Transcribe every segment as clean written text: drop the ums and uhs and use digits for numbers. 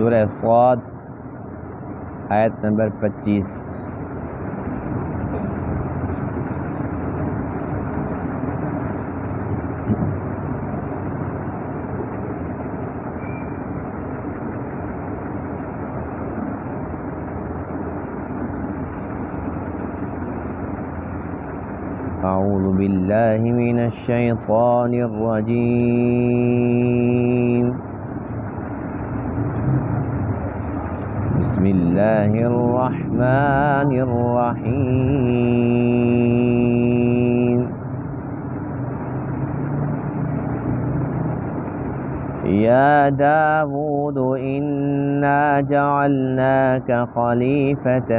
سورہ صاد آیت نمبر 25۔ اعوذ باللہ من الشیطان الرجیم، بسم اللہ الرحمن الرحیم۔ یا داود انا جعلناک خلیفۃ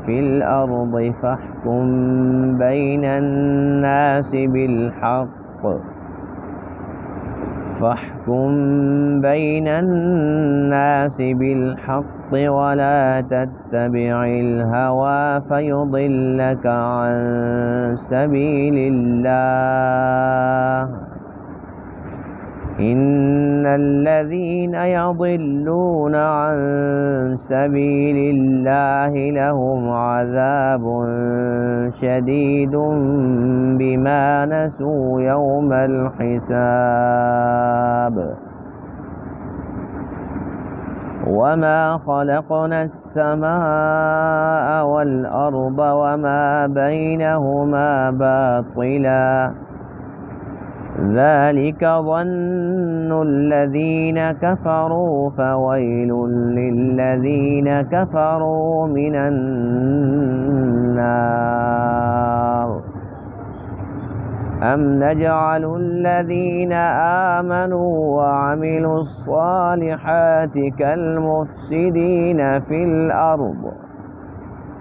فی الارض فاحکم بین الناس بالحق ولا تتبع الهوى فيضلك عن سبيل الله، ان الذين يضلون عن سبيل الله لهم عذاب شديد بما نسوا يوم الحساب، وما خلقنا السماء والأرض وما بينهما باطلا، ذلك ظن الذين كفروا فويل للذين كفروا من النار، أم نجعل الذين آمنوا وعملوا الصالحات كالمفسدين في الأرض،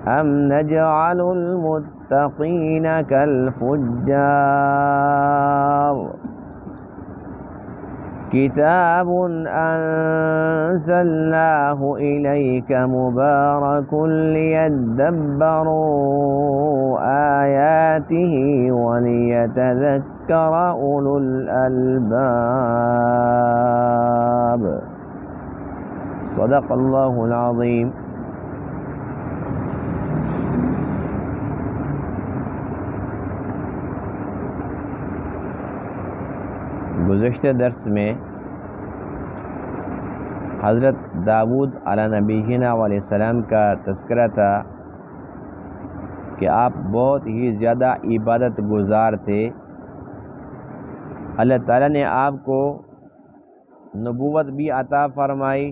أم نجعل المتقين كالفجار، كتاب أنزلناه إليك مبارك ليدبروا آياته وليتذكر أولو الألباب، صدق اللہ العظیم۔ گزشتہ درس میں حضرت داؤد علیہ نبینا علیہ السلام کا تذکرہ تھا کہ آپ بہت ہی زیادہ عبادت گزار تھے۔ اللہ تعالیٰ نے آپ کو نبوت بھی عطا فرمائی،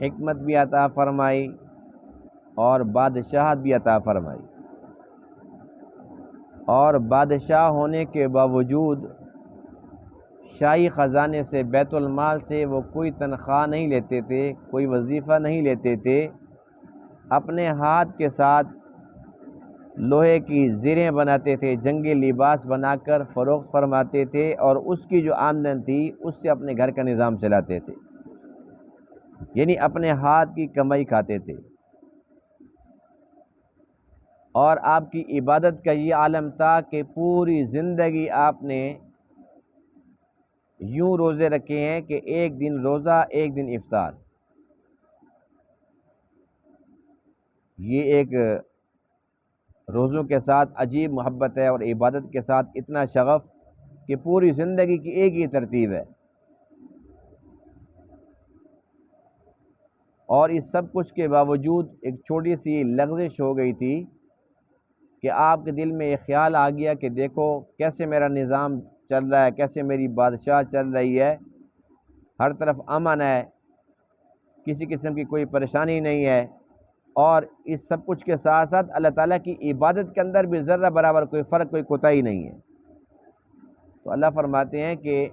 حکمت بھی عطا فرمائی اور بادشاہت بھی عطا فرمائی، اور بادشاہ ہونے کے باوجود شاہی خزانے سے، بیت المال سے وہ کوئی تنخواہ نہیں لیتے تھے، کوئی وظیفہ نہیں لیتے تھے، اپنے ہاتھ کے ساتھ لوہے کی زریں بناتے تھے، جنگی لباس بنا کر فروخت فرماتے تھے، اور اس کی جو آمدن تھی اس سے اپنے گھر کا نظام چلاتے تھے، یعنی اپنے ہاتھ کی کمائی کھاتے تھے۔ اور آپ کی عبادت کا یہ عالم تھا کہ پوری زندگی آپ نے یوں روزے رکھے ہیں کہ ایک دن روزہ ایک دن افطار۔ یہ ایک روزوں کے ساتھ عجیب محبت ہے اور عبادت کے ساتھ اتنا شغف کہ پوری زندگی کی ایک ہی ترتیب ہے، اور اس سب کچھ کے باوجود ایک چھوٹی سی لغزش ہو گئی تھی کہ آپ کے دل میں یہ خیال آ گیا کہ دیکھو کیسے میرا نظام چل رہا ہے، کیسے میری بادشاہ چل رہی ہے، ہر طرف امن ہے، کسی قسم کی کوئی پریشانی نہیں ہے، اور اس سب کچھ کے ساتھ ساتھ اللہ تعالیٰ کی عبادت کے اندر بھی ذرہ برابر کوئی فرق، کوئی کوتاہی نہیں ہے۔ تو اللہ فرماتے ہیں کہ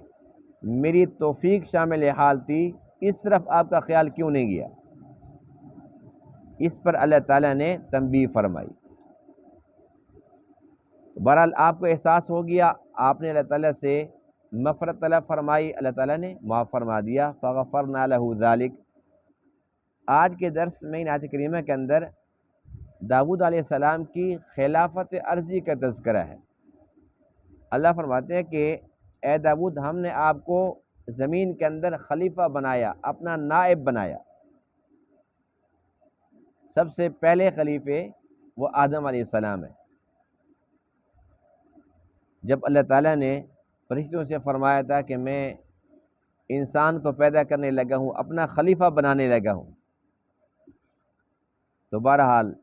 میری توفیق شامل حال تھی، اس طرف آپ کا خیال کیوں نہیں گیا؟ اس پر اللہ تعالیٰ نے تنبیہ فرمائی۔ بہرحال آپ کو احساس ہو گیا، آپ نے اللہ تعالیٰ سے مغفرت طلب فرمائی، اللہ تعالیٰ نے معاف فرما دیا، فغفرنا لہ ذالک۔ آج کے درس میں ان آیت کریمہ کے اندر داؤد علیہ السلام کی خلافت عرضی کا تذکرہ ہے۔ اللہ فرماتے ہیں کہ اے داؤد، ہم نے آپ کو زمین کے اندر خلیفہ بنایا، اپنا نائب بنایا، سب سے پہلے خلیفے وہ آدم علیہ السلام ہے۔ جب اللہ تعالیٰ نے فرشتوں سے فرمایا تھا کہ میں انسان کو پیدا کرنے لگا ہوں، اپنا خلیفہ بنانے لگا ہوں، تو بہرحال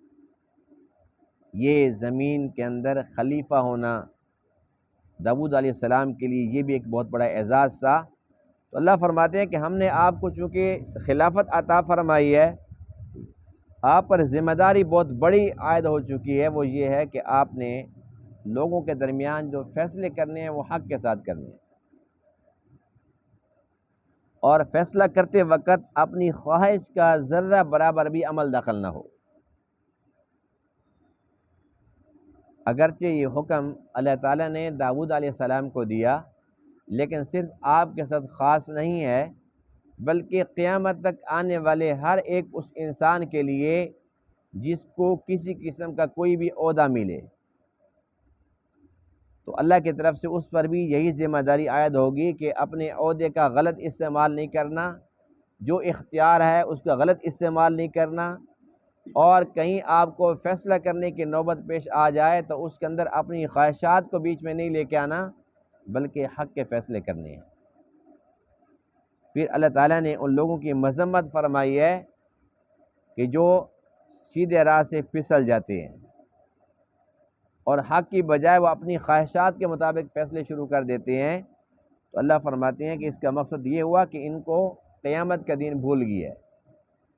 یہ زمین کے اندر خلیفہ ہونا داؤد علیہ السلام کے لیے یہ بھی ایک بہت بڑا اعزاز تھا۔ تو اللہ فرماتے ہیں کہ ہم نے آپ کو چونکہ خلافت عطا فرمائی ہے، آپ پر ذمہ داری بہت بڑی عائد ہو چکی ہے، وہ یہ ہے کہ آپ نے لوگوں کے درمیان جو فیصلے کرنے ہیں وہ حق کے ساتھ کرنے ہیں، اور فیصلہ کرتے وقت اپنی خواہش کا ذرہ برابر بھی عمل دخل نہ ہو۔ اگرچہ یہ حکم اللہ تعالیٰ نے داؤد علیہ السلام کو دیا، لیکن صرف آپ کے ساتھ خاص نہیں ہے، بلکہ قیامت تک آنے والے ہر ایک اس انسان کے لیے جس کو کسی قسم کا کوئی بھی عہدہ ملے، تو اللہ کی طرف سے اس پر بھی یہی ذمہ داری عائد ہوگی کہ اپنے عہدے کا غلط استعمال نہیں کرنا، جو اختیار ہے اس کا غلط استعمال نہیں کرنا، اور کہیں آپ کو فیصلہ کرنے کی نوبت پیش آ جائے تو اس کے اندر اپنی خواہشات کو بیچ میں نہیں لے کے آنا، بلکہ حق کے فیصلے کرنے ہیں۔ پھر اللہ تعالیٰ نے ان لوگوں کی مذمت فرمائی ہے کہ جو سیدھے راہ سے پھسل جاتے ہیں اور حق کی بجائے وہ اپنی خواہشات کے مطابق فیصلے شروع کر دیتے ہیں، تو اللہ فرماتے ہیں کہ اس کا مقصد یہ ہوا کہ ان کو قیامت کا دن بھول گیا ہے،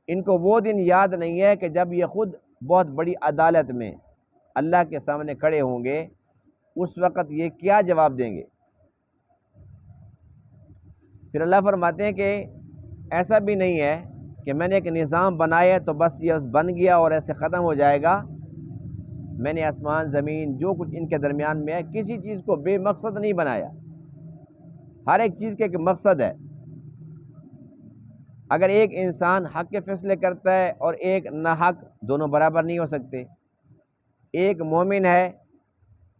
ان کو وہ دن یاد نہیں ہے کہ جب یہ خود بہت بڑی عدالت میں اللہ کے سامنے کھڑے ہوں گے، اس وقت یہ کیا جواب دیں گے۔ پھر اللہ فرماتے ہیں کہ ایسا بھی نہیں ہے کہ میں نے ایک نظام بنایا تو بس یہ بن گیا اور ایسے ختم ہو جائے گا۔ میں نے آسمان زمین جو کچھ ان کے درمیان میں ہے کسی چیز کو بے مقصد نہیں بنایا، ہر ایک چیز کا ایک مقصد ہے۔ اگر ایک انسان حق کے فیصلے کرتا ہے اور ایک ناحق، دونوں برابر نہیں ہو سکتے۔ ایک مومن ہے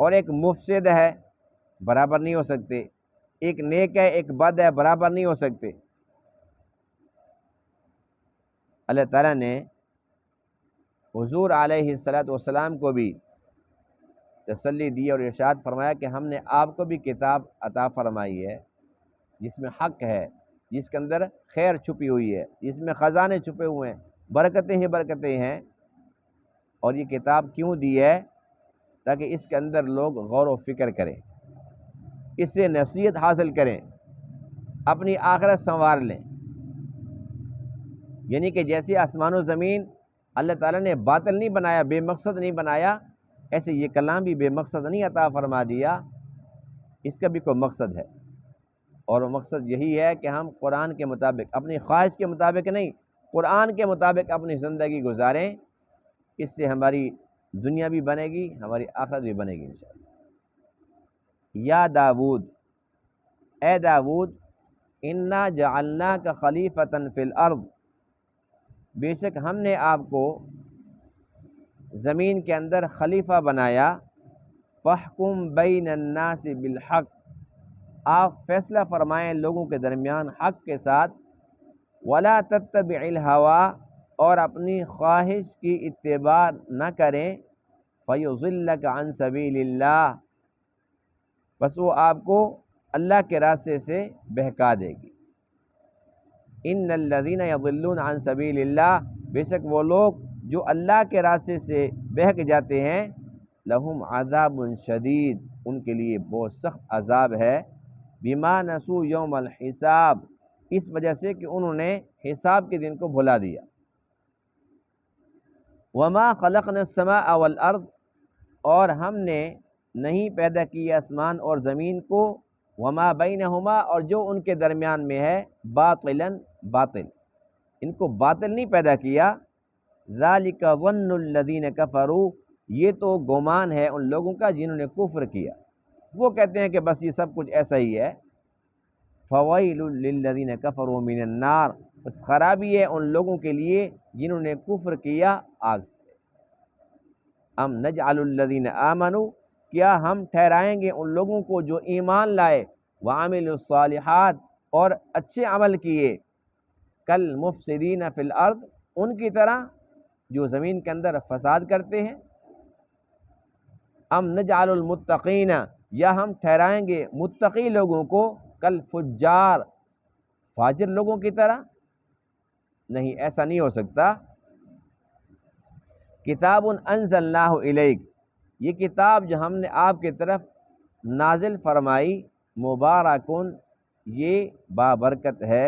اور ایک مفسد ہے، برابر نہیں ہو سکتے۔ ایک نیک ہے ایک بد ہے، برابر نہیں ہو سکتے۔ اللہ تعالیٰ نے حضور علیہ السلام کو بھی تسلی دی اور ارشاد فرمایا کہ ہم نے آپ کو بھی کتاب عطا فرمائی ہے جس میں حق ہے، جس کے اندر خیر چھپی ہوئی ہے، جس میں خزانے چھپے ہوئے ہیں، برکتیں ہی برکتیں ہیں۔ اور یہ کتاب کیوں دی ہے؟ تاکہ اس کے اندر لوگ غور و فکر کریں، اس سے نصیحت حاصل کریں، اپنی آخرت سنوار لیں۔ یعنی کہ جیسے آسمان و زمین اللہ تعالیٰ نے باطل نہیں بنایا، بے مقصد نہیں بنایا، ایسے یہ کلام بھی بے مقصد نہیں عطا فرما دیا، اس کا بھی کوئی مقصد ہے، اور وہ مقصد یہی ہے کہ ہم قرآن کے مطابق، اپنی خواہش کے مطابق نہیں، قرآن کے مطابق اپنی زندگی گزاریں۔ اس سے ہماری دنیا بھی بنے گی، ہماری آخرت بھی بنے گی انشاءاللہ۔ یا داود، اے داود، انا جعلناک خلیفۃ فی الارض، بے شک ہم نے آپ کو زمین کے اندر خلیفہ بنایا، فاحکم بین الناس بالحق، آپ فیصلہ فرمائیں لوگوں کے درمیان حق کے ساتھ، ولا تتبع الہویٰ، اور اپنی خواہش کی اتباع نہ کریں، فیضلک عن سبیل اللہ، بس وہ آپ کو اللہ کے راستے سے بہکا دے گی۔ ان الذین یضلون عن سبیل اللہ، بے شک وہ لوگ جو اللہ کے راستے سے بہک جاتے ہیں، لہم عذاب شدید، ان کے لیے بہت سخت عذاب ہے، بما نسوا یوم الحساب، اس وجہ سے کہ انہوں نے حساب کے دن کو بھلا دیا۔ وما خلقنا السماء والارض، اور ہم نے نہیں پیدا کی آسمان اور زمین کو، وما بینہما، اور جو ان کے درمیان میں ہے، باطلا، باطل، ان کو باطل نہیں پیدا کیا۔ ذالک ظن الذین کفروا، یہ تو گمان ہے ان لوگوں کا جنہوں نے کفر کیا، وہ کہتے ہیں کہ بس یہ سب کچھ ایسا ہی ہے۔ فویل للذین کفروا من النار، بس خرابی ہے ان لوگوں کے لیے جنہوں نے کفر کیا آگ سے۔ ام نجعل الذین آمنوا، کیا ہم ٹھہرائیں گے ان لوگوں کو جو ایمان لائے، وعملوا الصالحات، اور اچھے عمل کیے، کل مفسدین فی الارض، ان کی طرح جو زمین کے اندر فساد کرتے ہیں، ام نجعل المتقین، یا ہم ٹھہرائیں گے متقی لوگوں کو کل فجار، فاجر لوگوں کی طرح؟ نہیں، ایسا نہیں ہو سکتا۔ کتاب انزلناہ الیک، یہ کتاب جو ہم نے آپ کی طرف نازل فرمائی، مبارکن، یہ بابرکت ہے،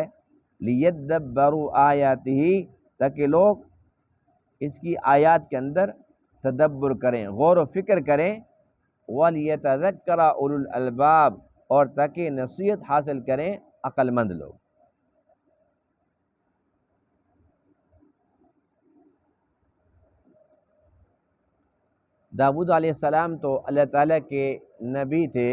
لیدبروا آیاتہ، تاکہ لوگ اس کی آیات کے اندر تدبر کریں، غور و فکر کریں، وَلِيَتَذَكَّرَ أُولُو الْأَلْبَابِ، اور تاکہ نصیحت حاصل کریں عقل مند لوگ۔ داؤد علیہ السلام تو اللہ تعالیٰ کے نبی تھے،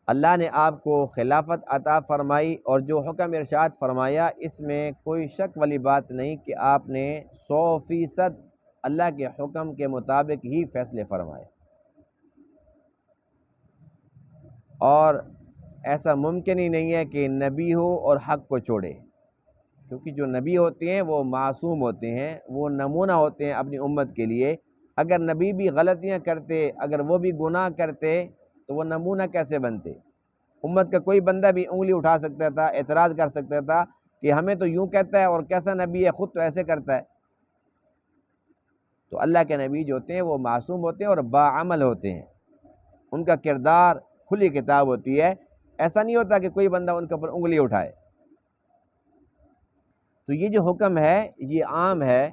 اللہ نے آپ کو خلافت عطا فرمائی، اور جو حکم ارشاد فرمایا اس میں کوئی شک والی بات نہیں کہ آپ نے 100% اللہ کے حکم کے مطابق ہی فیصلے فرمائے، اور ایسا ممکن ہی نہیں ہے کہ نبی ہو اور حق کو چھوڑے، کیونکہ جو نبی ہوتے ہیں وہ معصوم ہوتے ہیں، وہ نمونہ ہوتے ہیں اپنی امت کے لیے۔ اگر نبی بھی غلطیاں کرتے، اگر وہ بھی گناہ کرتے تو وہ نمونہ کیسے بنتے؟ امت کا کوئی بندہ بھی انگلی اٹھا سکتا تھا، اعتراض کر سکتا تھا کہ ہمیں تو یوں کہتا ہے اور کیسا نبی ہے، خود تو ایسے کرتا ہے۔ تو اللہ کے نبی جو ہوتے ہیں وہ معصوم ہوتے ہیں اور باعمل ہوتے ہیں، ان کا کردار کھلی کتاب ہوتی ہے، ایسا نہیں ہوتا کہ کوئی بندہ ان کے اوپر انگلی اٹھائے۔ تو یہ جو حکم ہے یہ عام ہے،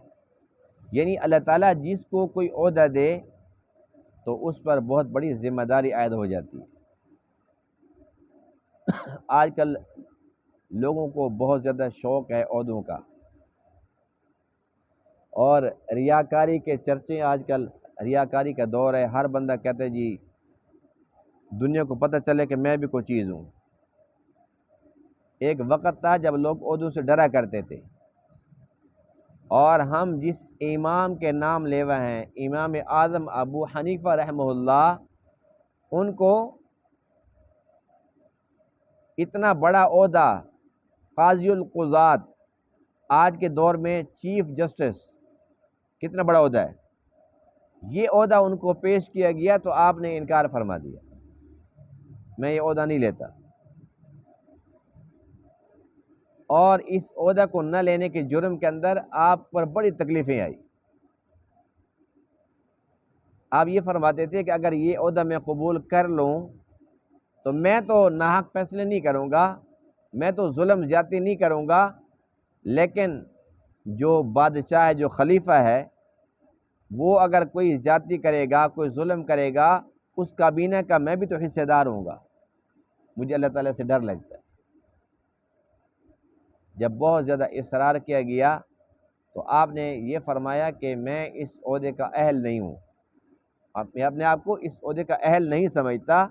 یعنی اللہ تعالیٰ جس کو کوئی عہدہ دے تو اس پر بہت بڑی ذمہ داری عائد ہو جاتی ہے۔ آج کل لوگوں کو بہت زیادہ شوق ہے عہدوں کا، اور ریاکاری کے چرچے، آج کل ریاکاری کا دور ہے، ہر بندہ کہتا ہے جی دنیا کو پتہ چلے کہ میں بھی کوئی چیز ہوں۔ ایک وقت تھا جب لوگ عہدوں سے ڈرا کرتے تھے، اور ہم جس امام کے نام لیوا ہیں، امام اعظم ابو حنیفہ رحمہ اللہ، ان کو اتنا بڑا عہدہ قاضی القضات، آج کے دور میں چیف جسٹس، کتنا بڑا عہدہ ہے، یہ عہدہ ان کو پیش کیا گیا تو آپ نے انکار فرما دیا، میں یہ عہدہ نہیں لیتا، اور اس عہدہ کو نہ لینے کے جرم کے اندر آپ پر بڑی تکلیفیں آئی۔ آپ یہ فرماتے تھے کہ اگر یہ عہدہ میں قبول کر لوں تو میں تو ناحق فیصلے نہیں کروں گا، میں تو ظلم زیادتی نہیں کروں گا، لیکن جو بادشاہ ہے، جو خلیفہ ہے، وہ اگر کوئی زیادتی کرے گا، کوئی ظلم کرے گا، اس کابینہ کا میں بھی تو حصے دار ہوں گا، مجھے اللہ تعالیٰ سے ڈر لگتا ہے۔ جب بہت زیادہ اصرار کیا گیا تو آپ نے یہ فرمایا کہ میں اس عہدے کا اہل نہیں ہوں، میں اپنے آپ کو اس عہدے کا اہل نہیں سمجھتا۔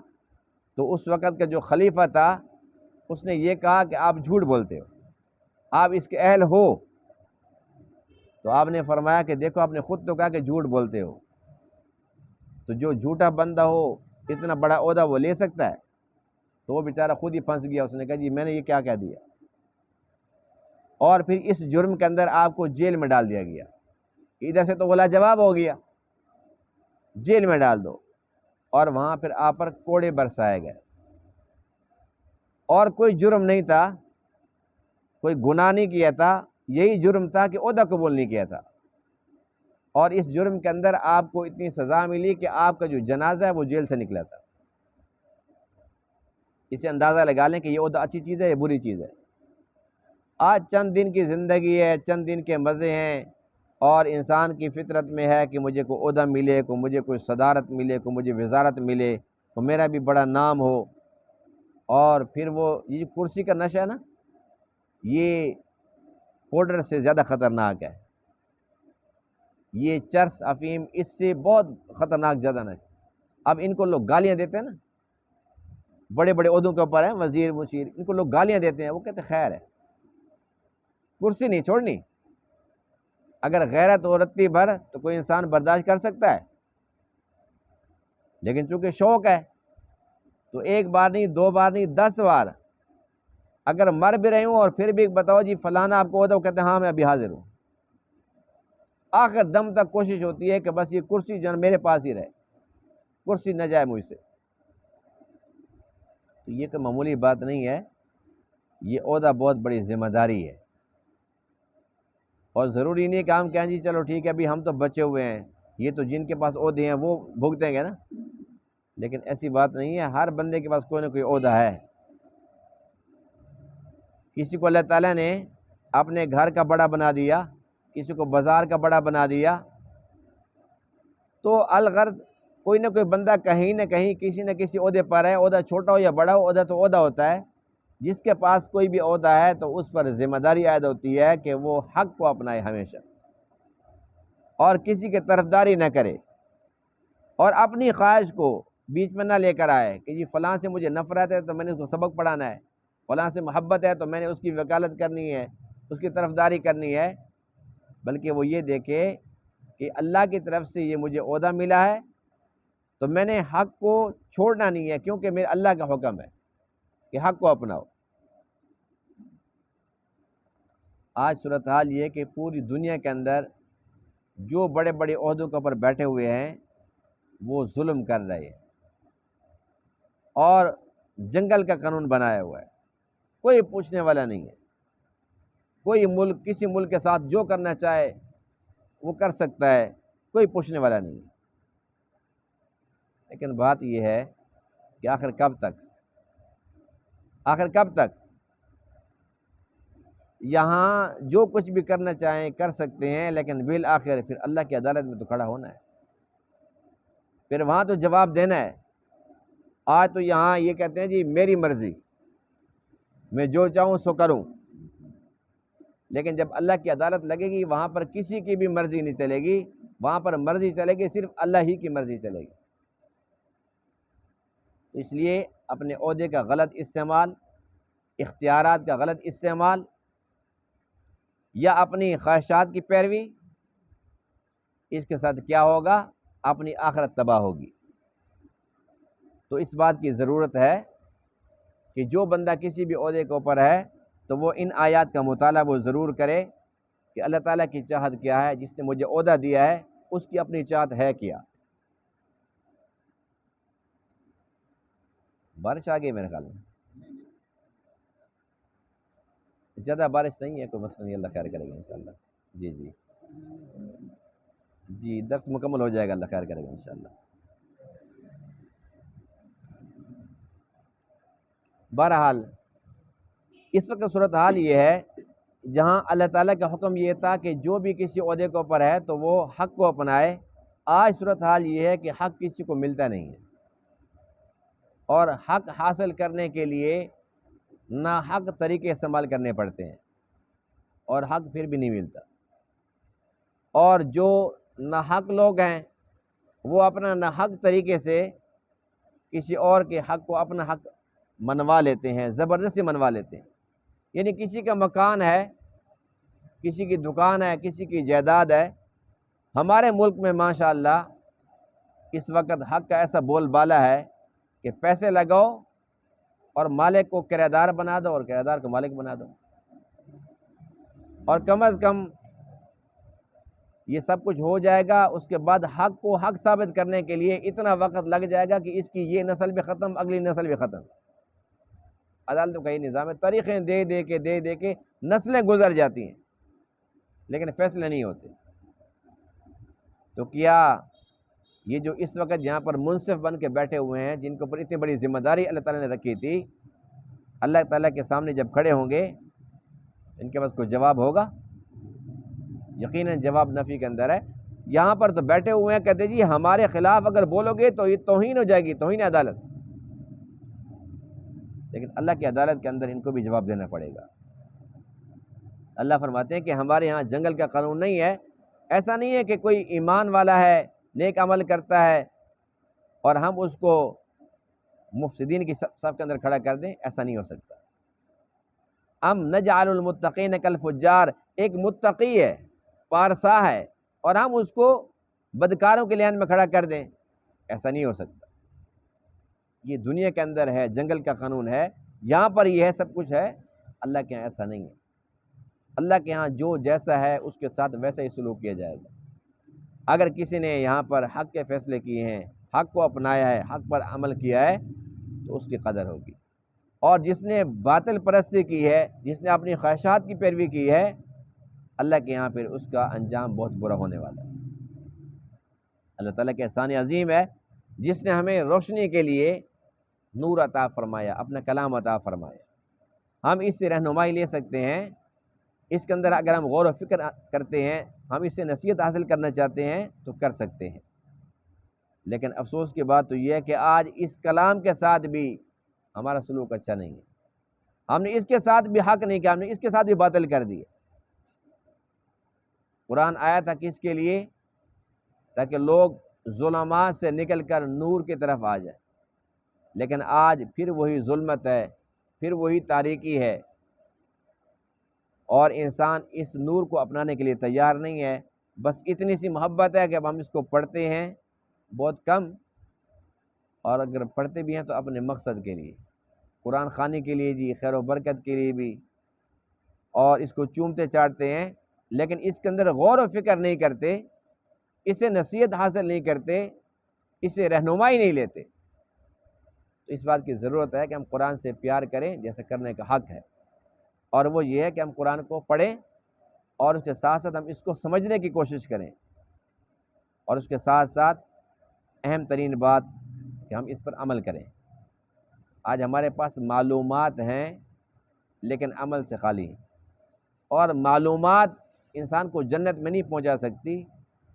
تو اس وقت کا جو خلیفہ تھا اس نے یہ کہا کہ آپ جھوٹ بولتے ہو، آپ اس کے اہل ہو؟ تو آپ نے فرمایا کہ دیکھو، آپ نے خود تو کہا کہ جھوٹ بولتے ہو، تو جو جھوٹا بندہ ہو اتنا بڑا عہدہ وہ لے سکتا ہے؟ تو وہ بیچارہ خود ہی پھنس گیا، اس نے کہا جی میں نے یہ کیا کہہ دیا، اور پھر اس جرم کے اندر آپ کو جیل میں ڈال دیا گیا، ادھر سے تو وہ لاجواب ہو گیا، جیل میں ڈال دو، اور وہاں پھر آپ پر کوڑے برسائے گئے، اور کوئی جرم نہیں تھا، کوئی گناہ نہیں کیا تھا، یہی جرم تھا کہ عہدہ قبول نہیں کیا تھا، اور اس جرم کے اندر آپ کو اتنی سزا ملی کہ آپ کا جو جنازہ ہے وہ جیل سے نکلا تھا۔ اسے اندازہ لگا لیں کہ یہ عہدہ اچھی چیز ہے یا بری چیز ہے۔ آج چند دن کی زندگی ہے، چند دن کے مزے ہیں، اور انسان کی فطرت میں ہے کہ مجھے کوئی عہدہ ملے، مجھے کوئی صدارت ملے، مجھے وزارت ملے، تو میرا بھی بڑا نام ہو، اور پھر وہ یہ کرسی کا نشہ ہے نا، یہ پاؤڈر سے زیادہ خطرناک ہے، یہ چرس، افیم، اس سے بہت خطرناک زیادہ نشہ۔ اب ان کو لوگ گالیاں دیتے ہیں نا، بڑے بڑے عہدوں کے اوپر ہیں، وزیر، مشیر، ان کو لوگ گالیاں دیتے ہیں، وہ کہتے ہیں خیر ہے، کرسی نہیں چھوڑنی۔ اگر غیرت ہو رتی بھر تو کوئی انسان برداشت کر سکتا ہے، لیکن چونکہ شوق ہے تو ایک بار نہیں، دو بار نہیں، 10 بار اگر مر بھی رہے ہوں اور پھر بھی بتاؤ جی فلانا آپ کو عہدہ، وہ کہتے ہیں ہاں میں ابھی حاضر ہوں، آخر دم تک کوشش ہوتی ہے کہ بس یہ کرسی جو ہے میرے پاس ہی رہے، کرسی نہ جائے مجھ سے۔ تو یہ تو معمولی بات نہیں ہے، یہ عہدہ بہت بڑی ذمہ داری ہے، اور ضروری نہیں کہ ہم کہیں جی چلو ٹھیک ہے ابھی ہم تو بچے ہوئے ہیں، یہ تو جن کے پاس عہدے ہیں وہ بھگتیں گے نا، لیکن ایسی بات نہیں ہے، ہر بندے کے پاس کوئی نہ کوئی عہدہ ہے۔ کسی کو اللہ تعالیٰ نے اپنے گھر کا بڑا بنا دیا، کسی کو بازار کا بڑا بنا دیا، تو الغرض کوئی نہ کوئی بندہ کہیں نہ کہیں کسی نہ کسی عہدے پر ہے، عہدہ چھوٹا ہو یا بڑا ہو، عہدہ تو عہدہ ہوتا ہے۔ جس کے پاس کوئی بھی عہدہ ہے تو اس پر ذمہ داری عائد ہوتی ہے کہ وہ حق کو اپنائے ہمیشہ، اور کسی کی طرفداری نہ کرے، اور اپنی خواہش کو بیچ میں نہ لے کر آئے کہ جی فلاں سے مجھے نفرت ہے تو میں نے اس کو سبق پڑھانا ہے، فلاں سے محبت ہے تو میں نے اس کی وکالت کرنی ہے، اس کی طرفداری کرنی ہے، بلکہ وہ یہ دیکھے کہ اللہ کی طرف سے یہ مجھے عہدہ ملا ہے تو میں نے حق کو چھوڑنا نہیں ہے، کیونکہ میرے اللہ کا حکم ہے کہ حق کو اپناؤ۔ آج صورتحال یہ کہ پوری دنیا کے اندر جو بڑے بڑے عہدوں کے اوپر بیٹھے ہوئے ہیں وہ ظلم کر رہے ہیں، اور جنگل کا قانون بنایا ہوا ہے، کوئی پوچھنے والا نہیں ہے، کوئی ملک کسی ملک کے ساتھ جو کرنا چاہے وہ کر سکتا ہے، کوئی پوچھنے والا نہیں ہے۔ لیکن بات یہ ہے کہ آخر کب تک یہاں جو کچھ بھی کرنا چاہیں کر سکتے ہیں، لیکن بالآخر پھر اللہ کی عدالت میں تو کھڑا ہونا ہے، پھر وہاں تو جواب دینا ہے۔ آج تو یہاں یہ کہتے ہیں جی میری مرضی، میں جو چاہوں سو کروں، لیکن جب اللہ کی عدالت لگے گی وہاں پر کسی کی بھی مرضی نہیں چلے گی، وہاں پر مرضی چلے گی صرف اللہ ہی کی مرضی چلے گی۔ اس لیے اپنے عہدے کا غلط استعمال، اختیارات کا غلط استعمال، یا اپنی خواہشات کی پیروی، اس کے ساتھ کیا ہوگا؟ اپنی آخرت تباہ ہوگی۔ تو اس بات کی ضرورت ہے کہ جو بندہ کسی بھی عہدے کے اوپر ہے تو وہ ان آیات کا مطالعہ وہ ضرور کرے کہ اللہ تعالیٰ کی چاہت کیا ہے، جس نے مجھے عہدہ دیا ہے اس کی اپنی چاہت ہے کیا۔ بارش آ گئی میرے خیال میں، زیادہ بارش نہیں ہے، کوئی مسئلہ نہیں، اللہ خیر کرے گا انشاءاللہ۔ جی درس مکمل ہو جائے گا، اللہ خیر کرے گا انشاءاللہ۔ بہرحال اس وقت صورتحال یہ ہے جہاں اللہ تعالیٰ کا حکم یہ تھا کہ جو بھی کسی عہدے کے اوپر ہے تو وہ حق کو اپنائے، آج صورتحال یہ ہے کہ حق کسی کو ملتا نہیں ہے، اور حق حاصل کرنے کے لیے ناحق طریقے استعمال کرنے پڑتے ہیں، اور حق پھر بھی نہیں ملتا، اور جو ناحق لوگ ہیں وہ اپنا ناحق طریقے سے کسی اور کے حق کو اپنا حق منوا لیتے ہیں، زبردستی منوا لیتے ہیں۔ یعنی کسی کا مکان ہے، کسی کی دکان ہے، کسی کی جائیداد ہے، ہمارے ملک میں ماشاءاللہ اس وقت حق کا ایسا بول بالا ہے کہ پیسے لگاؤ اور مالک کو کرایہ دار بنا دو اور کرایہ دار کو مالک بنا دو، اور کم از کم یہ سب کچھ ہو جائے گا، اس کے بعد حق کو حق ثابت کرنے کے لیے اتنا وقت لگ جائے گا کہ اس کی یہ نسل بھی ختم، اگلی نسل بھی ختم۔ عدالتوں کا یہ نظام ہے، تاریخیں دے دے کے نسلیں گزر جاتی ہیں لیکن فیصلے نہیں ہوتے۔ تو کیا یہ جو اس وقت یہاں پر منصف بن کے بیٹھے ہوئے ہیں، جن کے اوپر اتنی بڑی ذمہ داری اللہ تعالیٰ نے رکھی تھی، اللہ تعالیٰ کے سامنے جب کھڑے ہوں گے ان کے پاس کوئی جواب ہوگا؟ یقیناً جواب نفی کے اندر ہے۔ یہاں پر تو بیٹھے ہوئے ہیں، کہتے جی ہمارے خلاف اگر بولو گے تو یہ توہین ہو جائے گی، توہین عدالت، لیکن اللہ کی عدالت کے اندر ان کو بھی جواب دینا پڑے گا۔ اللہ فرماتے ہیں کہ ہمارے ہاں جنگل کا قانون نہیں ہے، ایسا نہیں ہے کہ کوئی ایمان والا ہے، نیک عمل کرتا ہے اور ہم اس کو مفسدین کی صف کے اندر کھڑا کر دیں، ایسا نہیں ہو سکتا۔ ام نجعل المتقین کالفجار، ایک متقی ہے، پارسا ہے، اور ہم اس کو بدکاروں کے لحاظ میں کھڑا کر دیں، ایسا نہیں ہو سکتا۔ یہ دنیا کے اندر ہے، جنگل کا قانون ہے، یہاں پر یہ ہے، سب کچھ ہے۔ اللہ کے یہاں ایسا نہیں ہے۔ اللہ کے ہاں جو جیسا ہے اس کے ساتھ ویسا ہی سلوک کیا جائے گا۔ اگر کسی نے یہاں پر حق کے فیصلے کیے ہیں، حق کو اپنایا ہے، حق پر عمل کیا ہے، تو اس کی قدر ہوگی۔ اور جس نے باطل پرستی کی ہے، جس نے اپنی خواہشات کی پیروی کی ہے، اللہ کے یہاں پھر اس کا انجام بہت برا ہونے والا ہے۔ اللہ تعالیٰ کے احسان عظیم ہے جس نے ہمیں روشنی کے لیے نور عطا فرمایا، اپنا کلام عطا فرمایا۔ ہم اس سے رہنمائی لے سکتے ہیں، اس کے اندر اگر ہم غور و فکر کرتے ہیں، ہم اس سے نصیحت حاصل کرنا چاہتے ہیں تو کر سکتے ہیں۔ لیکن افسوس کی بات تو یہ ہے کہ آج اس کلام کے ساتھ بھی ہمارا سلوک اچھا نہیں ہے۔ ہم نے اس کے ساتھ بھی حق نہیں کیا، ہم نے اس کے ساتھ بھی باطل کر دیے۔ قرآن آیا تھا کس کے لیے؟ تاکہ لوگ ظلمات سے نکل کر نور کی طرف آ جائیں، لیکن آج پھر وہی ظلمت ہے، پھر وہی تاریکی ہے، اور انسان اس نور کو اپنانے کے لیے تیار نہیں ہے۔ بس اتنی سی محبت ہے کہ اب ہم اس کو پڑھتے ہیں بہت کم، اور اگر پڑھتے بھی ہیں تو اپنے مقصد کے لیے، قرآن خوانی کے لیے جی، خیر و برکت کے لیے بھی، اور اس کو چومتے چاٹتے ہیں، لیکن اس کے اندر غور و فکر نہیں کرتے، اسے نصیحت حاصل نہیں کرتے، اسے رہنمائی نہیں لیتے۔ تو اس بات کی ضرورت ہے کہ ہم قرآن سے پیار کریں جیسے کرنے کا حق ہے، اور وہ یہ ہے کہ ہم قرآن کو پڑھیں اور اس کے ساتھ ساتھ ہم اس کو سمجھنے کی کوشش کریں، اور اس کے ساتھ ساتھ اہم ترین بات کہ ہم اس پر عمل کریں۔ آج ہمارے پاس معلومات ہیں لیکن عمل سے خالی ہیں، اور معلومات انسان کو جنت میں نہیں پہنچا سکتی،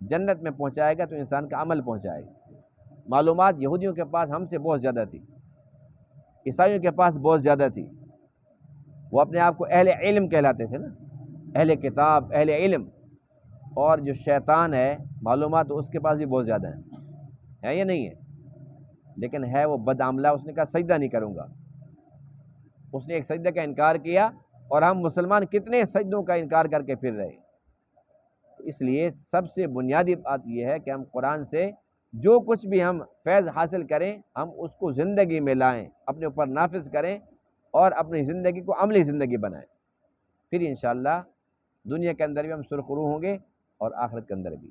جنت میں پہنچائے گا تو انسان کا عمل پہنچائے گا۔ معلومات یہودیوں کے پاس ہم سے بہت زیادہ تھی، عیسائیوں کے پاس بہت زیادہ تھی، وہ اپنے آپ کو اہل علم کہلاتے تھے نا، اہل کتاب، اہل علم۔ اور جو شیطان ہے، معلومات تو اس کے پاس بھی بہت زیادہ ہیں، ہے یا نہیں ہے؟ لیکن ہے وہ بد عملہ، اس نے کہا سجدہ نہیں کروں گا، اس نے ایک سجدے کا انکار کیا، اور ہم مسلمان کتنے سجدوں کا انکار کر کے پھر رہے۔ اس لیے سب سے بنیادی بات یہ ہے کہ ہم قرآن سے جو کچھ بھی ہم فیض حاصل کریں، ہم اس کو زندگی میں لائیں، اپنے اوپر نافذ کریں، اور اپنی زندگی کو عملی زندگی بنائیں۔ پھر انشاءاللہ دنیا کے اندر بھی ہم سرخرو ہوں گے، اور آخرت کے اندر بھی۔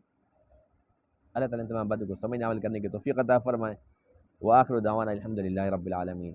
اللہ تعالیٰ تمام باتوں کو سمجھنے عمل کرنے کی توفیق عطا فرمائے۔ وآخر دعوانا الحمدللہ رب العالمین۔